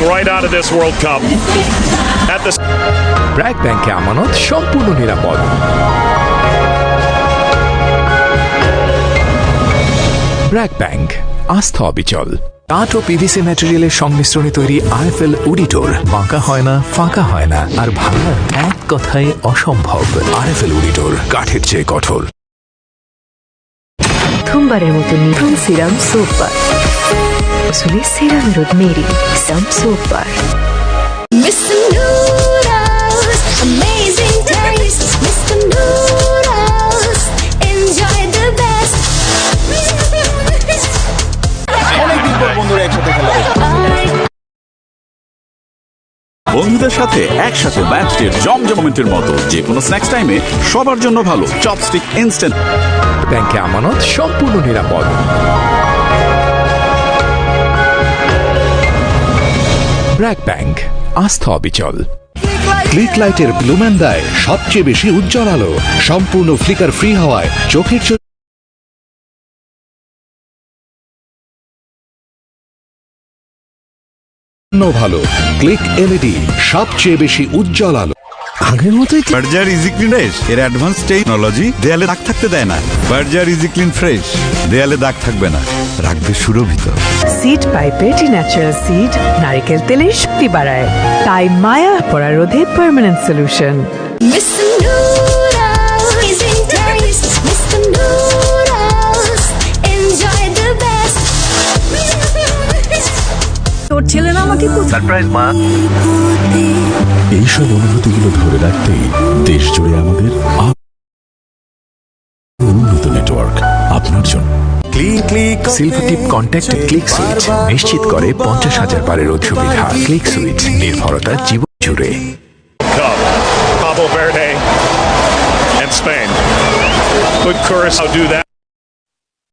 right out of this World Cup. At the BRAC ব্যাংকে আমানত সম্পূর্ণ নিরাপদ। ব্র্যাক ব্যাংক, আস্থা অবিচল। কাঠ ও পিভিসি ম্যাটেরিয়ালের সংমিশ্রণে তৈরি আরএফএল উডিটোর বাঁকা হয় না, ফাঁকা হয় না, আর ভাঙা এক কথায় অসম্ভব। আরএফএল উডিটোর, কাঠের চেয়ে কঠোর। প্রথমবারের মতো নিভন সিরাম সোপার, আসলে সিরামের Mary some সোপার। Mr. Noodles, amazing taste. Mr. Noodles, enjoy the best. বন্ধুদের সাথে একসাথে ব্যাচটির জমজমাটের মতো যে কোনো স্ন্যাক্স টাইমে সবার জন্য ভালো চপস্টিক ইনস্ট্যান্ট। ব্যাংকে আমানত সম্পূর্ণ নিরাপদ। ব্র্যাক ব্যাংক, আস্থা অবিচল। ক্লিক লাইটের ব্লুম্যান দেয় সবচেয়ে বেশি উজ্জ্বল আলো, সম্পূর্ণ ফ্লিকার ফ্রি হওয়ায় চোখের জন্য ভালো। ক্লিক এলইডি, সবচেয়ে বেশি উজ্জ্বল আলো। আগের মতোই বার্জার ইজি ক্লিন ফ্রেশ এর অ্যাডভান্স টেকনোলজি দেয়ালে দাগ থাকতে দেয় না। বার্জার ইজি ক্লিন ফ্রেশ, দেয়ালে দাগ থাকবে না, রাখবে সুরভিত। সিড পাইপের ন্যাচারাল সিড নারকেল তেলের শক্তি বাড়ায়, তাই মায়া পড়া রোধে permanent solution. Mr. Noodles, amazing taste. Mr. Noodles, enjoy the best. তোর ছেলে না আমাকে সারপ্রাইজ মা। এইসব অনুভূতিগুলো ধরে রাখতেই দেশ জুড়ে আমাদের উন্নত নেটওয়ার্ক আপনার জন্য। সিলভার টিপ কন্ট্যাক্ট ক্লিক সুইচ নিশ্চিত করে 50,000 বারের সুবিধা। ক্লিক সুইচ, নির্ভরতা জীবন জুড়ে। Cup, Cabo Verde and Spain. Could Curacao do that?